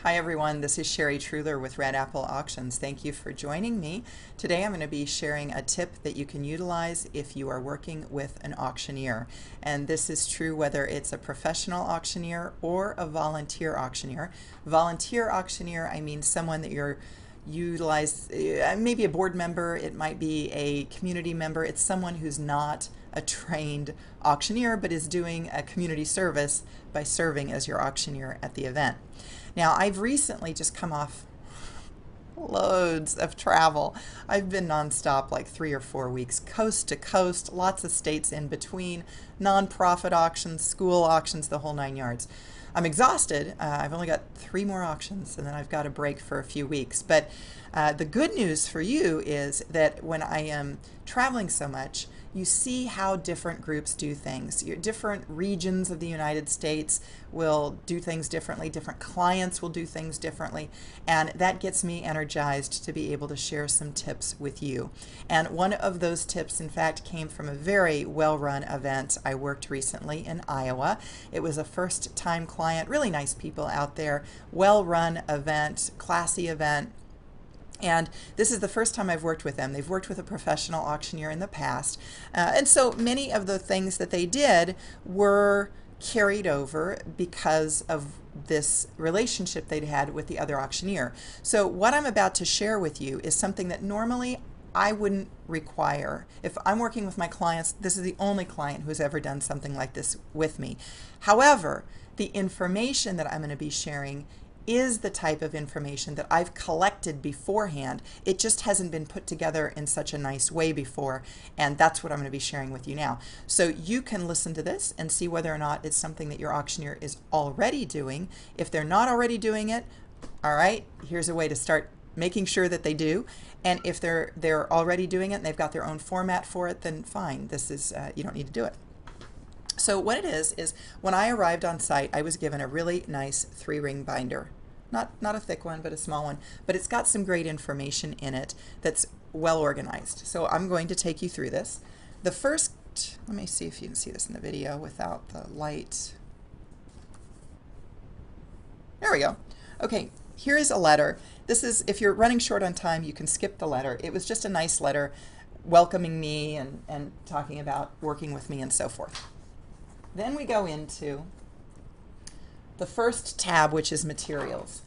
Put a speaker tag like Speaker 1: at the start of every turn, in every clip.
Speaker 1: Hi everyone, this is Sherry Truhlar with Red Apple Auctions. Thank you for joining me. Today I'm going to be sharing a tip that you can utilize if you are working with an auctioneer. And this is true whether it's a professional auctioneer or a volunteer auctioneer. Volunteer auctioneer, I mean someone that you're utilize, maybe a board member, it might be a community member. It's someone who's not a trained auctioneer but is doing a community service by serving as your auctioneer at the event. Now, I've recently just come off loads of travel. I've been nonstop like 3 or 4 weeks, coast to coast, lots of states in between, nonprofit auctions, school auctions, the whole 9 yards. I'm exhausted. I've only got 3 more auctions and then I've got a break for a few weeks. But the good news for you is that when I am traveling so much, you see how different groups do things. Different regions of the United States will do things differently, different clients will do things differently, and that gets me energized to be able to share some tips with you. And one of those tips, in fact, came from a very well-run event I worked recently in Iowa. It was a first-time client, really nice people out there, well-run event, classy event. And this is the first time I've worked with them. They've worked with a professional auctioneer in the past. And so many of the things that they did were carried over because of this relationship they'd had with the other auctioneer. So what I'm about to share with you is something that normally I wouldn't require. If I'm working with my clients, this is the only client who's ever done something like this with me. However, the information that I'm going to be sharing is the type of information that I've collected beforehand. It just hasn't been put together in such a nice way before, and that's what I'm going to be sharing with you now. So you can listen to this and see whether or not it's something that your auctioneer is already doing. If they're not already doing it, all right, here's a way to start making sure that they do. And if they're already doing it and they've got their own format for it, then fine. This is you don't need to do it. So what it is when I arrived on site, I was given a really nice 3-ring binder. Not a thick one, but a small one. But it's got some great information in it that's well organized. So I'm going to take you through this. The first, let me see if you can see this in the video without the light. There we go. Okay, here is a letter. This is, if you're running short on time, you can skip the letter. It was just a nice letter welcoming me and talking about working with me and so forth. Then we go into the first tab, which is materials.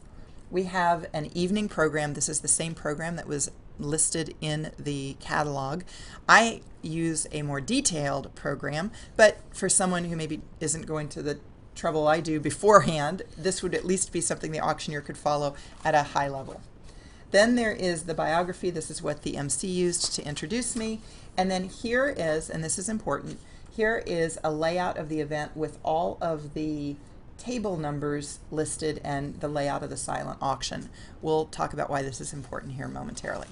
Speaker 1: We have an evening program. This is the same program that was listed in the catalog. I use a more detailed program, but for someone who maybe isn't going to the trouble I do beforehand, this would at least be something the auctioneer could follow at a high level. Then there is the biography. This is what the MC used to introduce me. And then here is, and this is important, here is a layout of the event with all of the table numbers listed and the layout of the silent auction. We'll talk about why this is important here momentarily.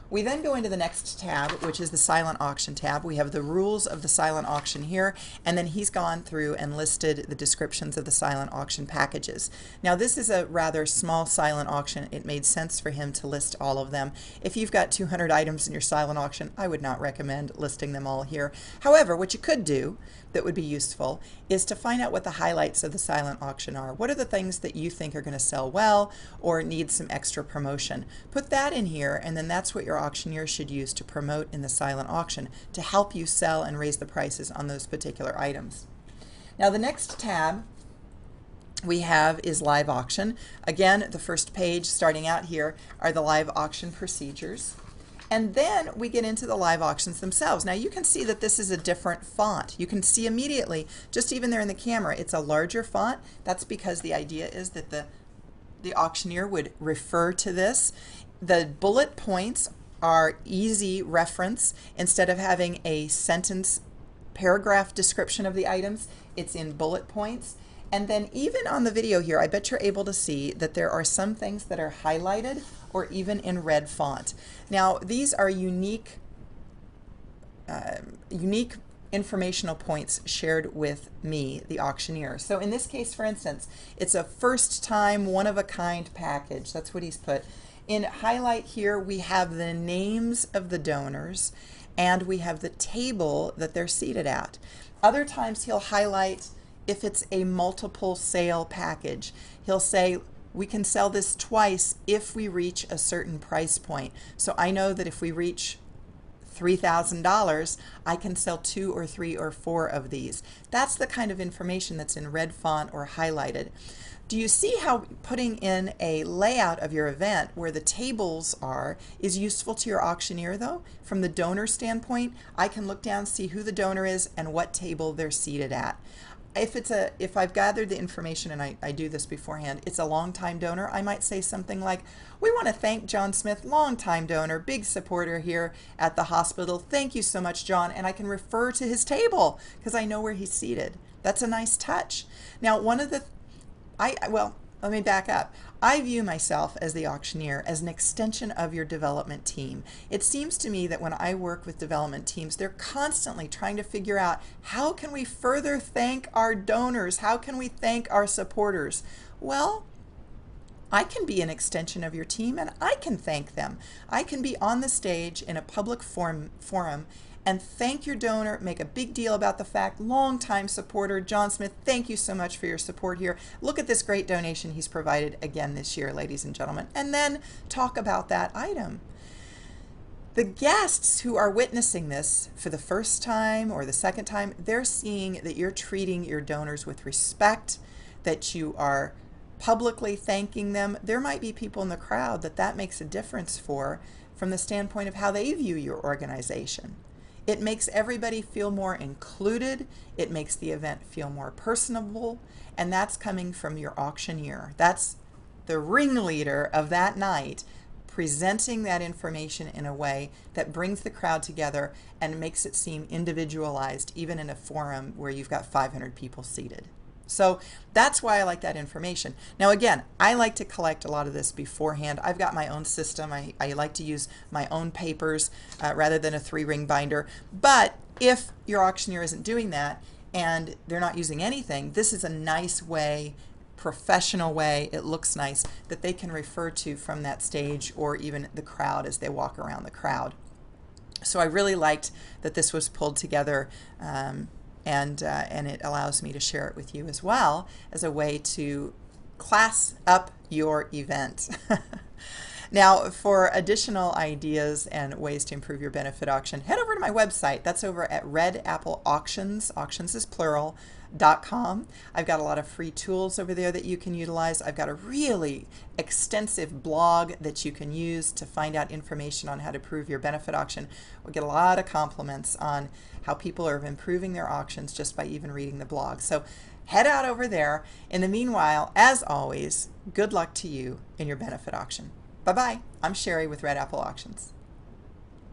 Speaker 1: We then go into the next tab, which is the silent auction tab. We have the rules of the silent auction here, and then he's gone through and listed the descriptions of the silent auction packages. Now this is a rather small silent auction. It made sense for him to list all of them. If you've got 200 items in your silent auction, I would not recommend listing them all here. However, what you could do that would be useful is to find out what the highlights of the silent auction are. What are the things that you think are going to sell well or need some extra promotion? Put that in here, and then that's what your auctioneer should use to promote in the silent auction to help you sell and raise the prices on those particular items. Now the next tab we have is live auction. Again, the first page starting out here are the live auction procedures. And then we get into the live auctions themselves. Now you can see that this is a different font. You can see immediately, just even there in the camera, it's a larger font. That's because the idea is that the auctioneer would refer to this. The bullet points are easy reference. Instead of having a sentence paragraph description of the items, it's in bullet points. And then even on the video here, I bet you're able to see that there are some things that are highlighted or even in red font. Now these are unique informational points shared with me, the auctioneer. So in this case, for instance, it's a first time, one-of-a-kind package. That's what he's put. In highlight here, we have the names of the donors and we have the table that they're seated at. Other times he'll highlight if it's a multiple sale package. He'll say we can sell this twice if we reach a certain price point. So I know that if we reach $3,000, I can sell 2 or 3 or 4 of these. That's the kind of information that's in red font or highlighted. Do you see how putting in a layout of your event where the tables are is useful to your auctioneer though? From the donor standpoint, I can look down, see who the donor is and what table they're seated at. If I've gathered the information, and I do this beforehand, it's a long-time donor, I might say something like, we want to thank John Smith, long-time donor, big supporter here at the hospital. Thank you so much, John. And I can refer to his table because I know where he's seated. That's a nice touch. Now, well, let me back up. I view myself as the auctioneer as an extension of your development team. It seems to me that when I work with development teams, they're constantly trying to figure out how can we further thank our donors? How can we thank our supporters? Well, I can be an extension of your team and I can thank them. I can be on the stage in a public forum and thank your donor, make a big deal about the fact, longtime supporter, John Smith, thank you so much for your support here. Look at this great donation he's provided again this year, ladies and gentlemen. And then talk about that item. The guests who are witnessing this for the first time or the second time, they're seeing that you're treating your donors with respect, that you are publicly thanking them. There might be people in the crowd that makes a difference for from the standpoint of how they view your organization. It makes everybody feel more included. It makes the event feel more personable, and that's coming from your auctioneer. That's the ringleader of that night, presenting that information in a way that brings the crowd together and makes it seem individualized, even in a forum where you've got 500 people seated. So that's why I like that information. Now again, I like to collect a lot of this beforehand. I've got my own system. I like to use my own papers rather than a 3-ring binder. But if your auctioneer isn't doing that and they're not using anything, this is a nice way, professional way, it looks nice, that they can refer to from that stage or even the crowd as they walk around the crowd. So I really liked that this was pulled together and it allows me to share it with you as well as a way to class up your event. Now, for additional ideas and ways to improve your benefit auction, head over to my website. That's over at Red Apple Auctions, auctions is plural, .com. I've got a lot of free tools over there that you can utilize. I've got a really extensive blog that you can use to find out information on how to improve your benefit auction. We get a lot of compliments on how people are improving their auctions just by even reading the blog. So head out over there. In the meanwhile, as always, good luck to you in your benefit auction. Bye-bye. I'm Sherry with Red Apple Auctions.